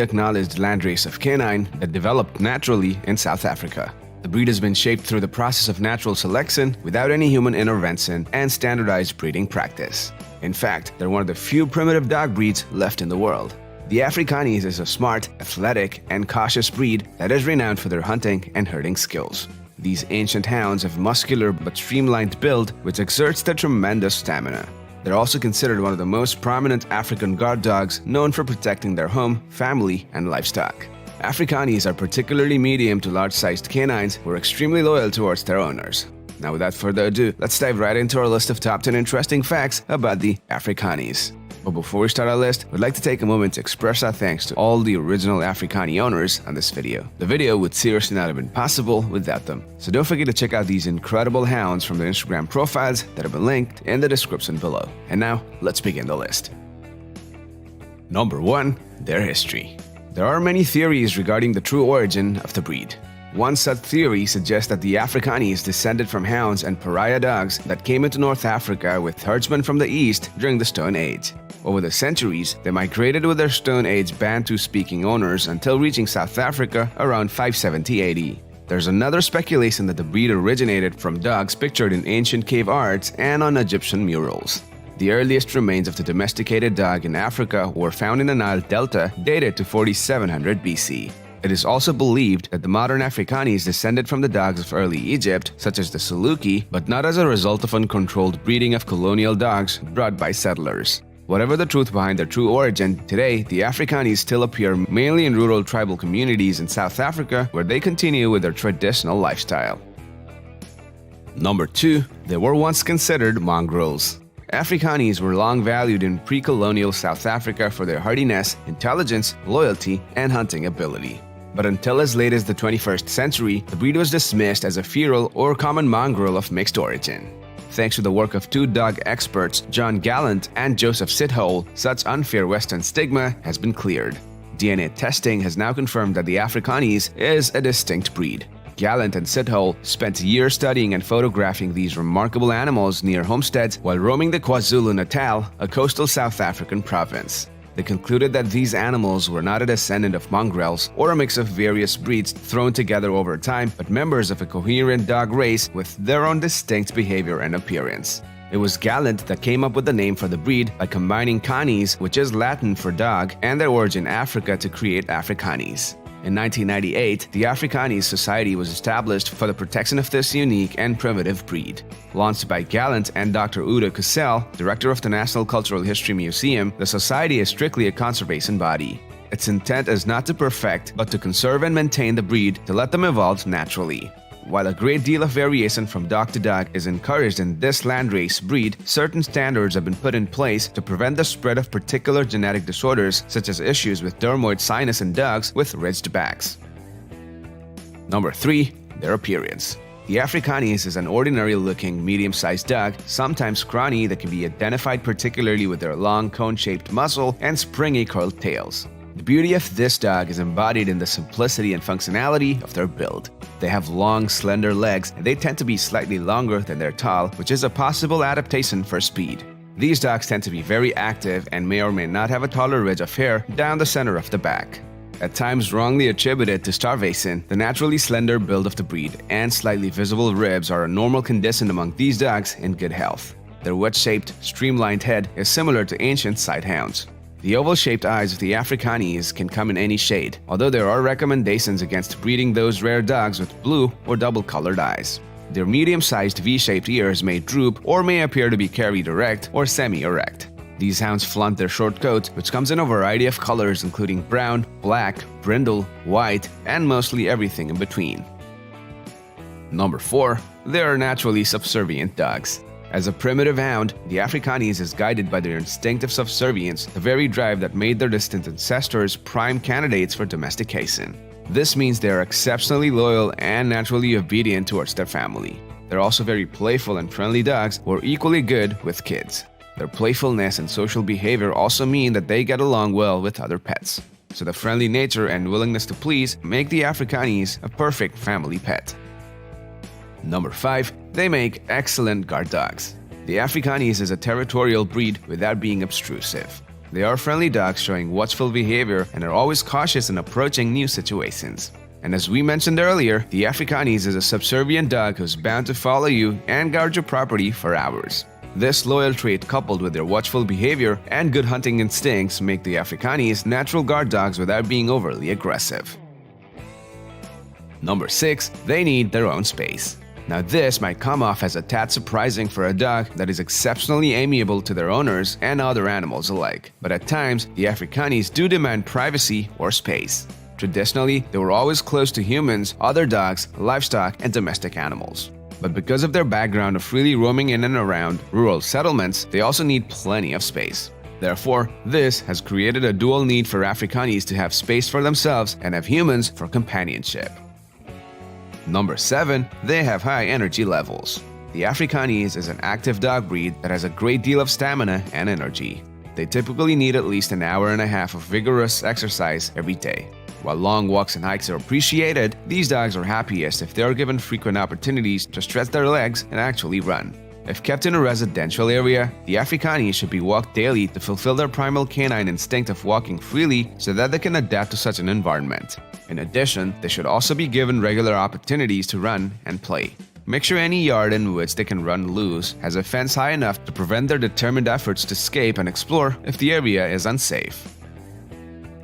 acknowledged landrace of canine that developed naturally in South Africa. The breed has been shaped through the process of natural selection without any human intervention and standardized breeding practice. In fact, they're one of the few primitive dog breeds left in the world. The Africanis is a smart, athletic, and cautious breed that is renowned for their hunting and herding skills. These ancient hounds have muscular but streamlined build which exerts their tremendous stamina. They're also considered one of the most prominent African guard dogs, known for protecting their home, family, and livestock. Africanis are particularly medium to large-sized canines who are extremely loyal towards their owners. Now without further ado, let's dive right into our list of top 10 interesting facts about the Africanis. But before we start our list, we'd like to take a moment to express our thanks to all the original Africani owners on this video. The video would seriously not have been possible without them. So don't forget to check out these incredible hounds from their Instagram profiles that have been linked in the description below. And now, let's begin the list. Number 1. Their history. There are many theories regarding the true origin of the breed. One such theory suggests that the Africanis descended from hounds and pariah dogs that came into North Africa with herdsmen from the east during the Stone Age. Over the centuries, they migrated with their Stone Age Bantu-speaking owners until reaching South Africa around 570 AD. There's another speculation that the breed originated from dogs pictured in ancient cave arts and on Egyptian murals. The earliest remains of the domesticated dog in Africa were found in the Nile Delta, dated to 4700 BC. It is also believed that the modern Africanis descended from the dogs of early Egypt, such as the Saluki, but not as a result of uncontrolled breeding of colonial dogs brought by settlers. Whatever the truth behind their true origin, today the Africanis still appear mainly in rural tribal communities in South Africa, where they continue with their traditional lifestyle. Number 2. They were once considered mongrels. Africanis were long valued in pre-colonial South Africa for their hardiness, intelligence, loyalty, and hunting ability. But until as late as the 21st century, the breed was dismissed as a feral or common mongrel of mixed origin. Thanks to the work of two dog experts, John Gallant and Joseph Sithole, such unfair Western stigma has been cleared. DNA testing has now confirmed that the Africanis is a distinct breed. Gallant and Sithole spent years studying and photographing these remarkable animals near homesteads while roaming the KwaZulu-Natal, a coastal South African province. They concluded that these animals were not a descendant of mongrels or a mix of various breeds thrown together over time, but members of a coherent dog race with their own distinct behavior and appearance. It was Gallant that came up with the name for the breed by combining canis, which is Latin for dog, and their origin Africa to create Africanis. In 1998, the Africanis Society was established for the protection of this unique and primitive breed. Launched by Gallant and Dr. Udo Kussel, director of the National Cultural History Museum, the society is strictly a conservation body. Its intent is not to perfect, but to conserve and maintain the breed to let them evolve naturally. While a great deal of variation from dog to dog is encouraged in this landrace breed, certain standards have been put in place to prevent the spread of particular genetic disorders such as issues with dermoid sinus in dogs with ridged backs. Number 3. Their appearance. The Africanis is an ordinary-looking, medium-sized dog, sometimes scrawny, that can be identified particularly with their long cone-shaped muzzle and springy curled tails. The beauty of this dog is embodied in the simplicity and functionality of their build. They have long, slender legs, and they tend to be slightly longer than they're tall, which is a possible adaptation for speed. These dogs tend to be very active and may or may not have a taller ridge of hair down the center of the back. At times wrongly attributed to starvation, the naturally slender build of the breed and slightly visible ribs are a normal condition among these dogs in good health. Their wedge-shaped, streamlined head is similar to ancient sighthounds. The oval-shaped eyes of the Africanis can come in any shade, although there are recommendations against breeding those rare dogs with blue or double-colored eyes. Their medium-sized V-shaped ears may droop or may appear to be carried erect or semi-erect. These hounds flaunt their short coat, which comes in a variety of colors including brown, black, brindle, white, and mostly everything in between. Number 4. They are naturally subservient dogs. As a primitive hound, the Africanis is guided by their instinctive subservience, the very drive that made their distant ancestors prime candidates for domestication. This means they are exceptionally loyal and naturally obedient towards their family. They're also very playful and friendly dogs who are equally good with kids. Their playfulness and social behavior also mean that they get along well with other pets. So the friendly nature and willingness to please make the Africanis a perfect family pet. Number 5. They make excellent guard dogs. The Africanis is a territorial breed without being obtrusive. They are friendly dogs showing watchful behavior and are always cautious in approaching new situations. And as we mentioned earlier, the Africanis is a subservient dog who's bound to follow you and guard your property for hours. This loyal trait, coupled with their watchful behavior and good hunting instincts, make the Africanis natural guard dogs without being overly aggressive. Number 6. They need their own space. Now this might come off as a tad surprising for a dog that is exceptionally amiable to their owners and other animals alike, but at times, the Africanis do demand privacy or space. Traditionally, they were always close to humans, other dogs, livestock, and domestic animals. But because of their background of freely roaming in and around rural settlements, they also need plenty of space. Therefore, this has created a dual need for Africanis to have space for themselves and have humans for companionship. Number 7. They have high energy levels. The Africanis is an active dog breed that has a great deal of stamina and energy. They typically need at least an hour and a half of vigorous exercise every day. While long walks and hikes are appreciated, these dogs are happiest if they are given frequent opportunities to stretch their legs and actually run. If kept in a residential area, the Africanis should be walked daily to fulfill their primal canine instinct of walking freely so that they can adapt to such an environment. In addition, they should also be given regular opportunities to run and play. Make sure any yard in which they can run loose has a fence high enough to prevent their determined efforts to escape and explore if the area is unsafe.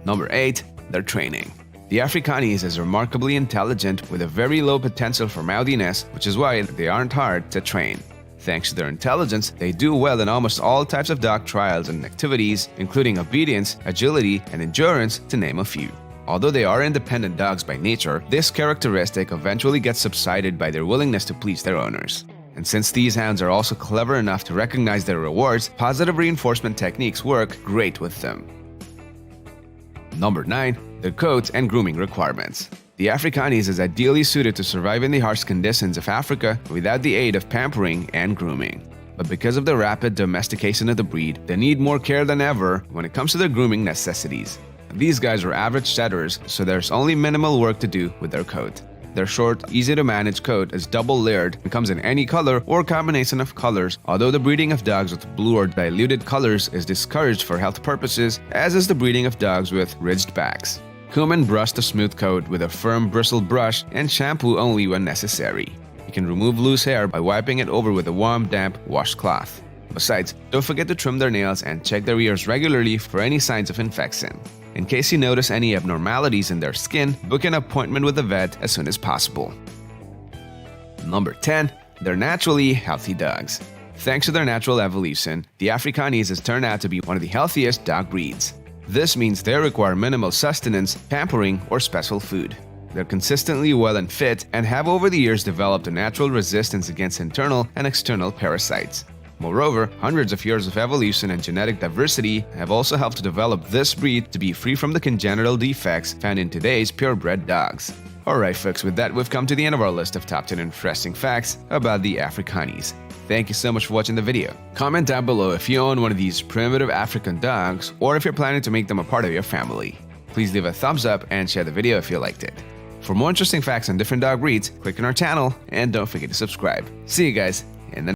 Number 8. Their training. The Africanis is remarkably intelligent with a very low potential for mouthiness, which is why they aren't hard to train. Thanks to their intelligence, they do well in almost all types of dog trials and activities, including obedience, agility, and endurance, to name a few. Although they are independent dogs by nature, this characteristic eventually gets subsided by their willingness to please their owners. And since these hounds are also clever enough to recognize their rewards, positive reinforcement techniques work great with them. Number 9. Their coat and grooming requirements. The Africanis is ideally suited to survive in the harsh conditions of Africa without the aid of pampering and grooming. But because of the rapid domestication of the breed, they need more care than ever when it comes to their grooming necessities. These guys are average setters, so there's only minimal work to do with their coat. Their short, easy-to-manage coat is double-layered and comes in any color or combination of colors, although the breeding of dogs with blue or diluted colors is discouraged for health purposes, as is the breeding of dogs with ridged backs. Comb and brush the smooth coat with a firm bristled brush and shampoo only when necessary. You can remove loose hair by wiping it over with a warm, damp washcloth. Besides, don't forget to trim their nails and check their ears regularly for any signs of infection. In case you notice any abnormalities in their skin, book an appointment with a vet as soon as possible. Number 10. They're naturally healthy dogs. Thanks to their natural evolution, the Africanis has turned out to be one of the healthiest dog breeds. This means they require minimal sustenance, pampering, or special food. They're consistently well and fit and have over the years developed a natural resistance against internal and external parasites. Moreover, hundreds of years of evolution and genetic diversity have also helped to develop this breed to be free from the congenital defects found in today's purebred dogs. Alright folks, with that we've come to the end of our list of top 10 interesting facts about the Africanis. Thank you so much for watching the video. Comment down below if you own one of these primitive African dogs or if you're planning to make them a part of your family. Please leave a thumbs up and share the video if you liked it. For more interesting facts on different dog breeds, click on our channel and don't forget to subscribe. See you guys in the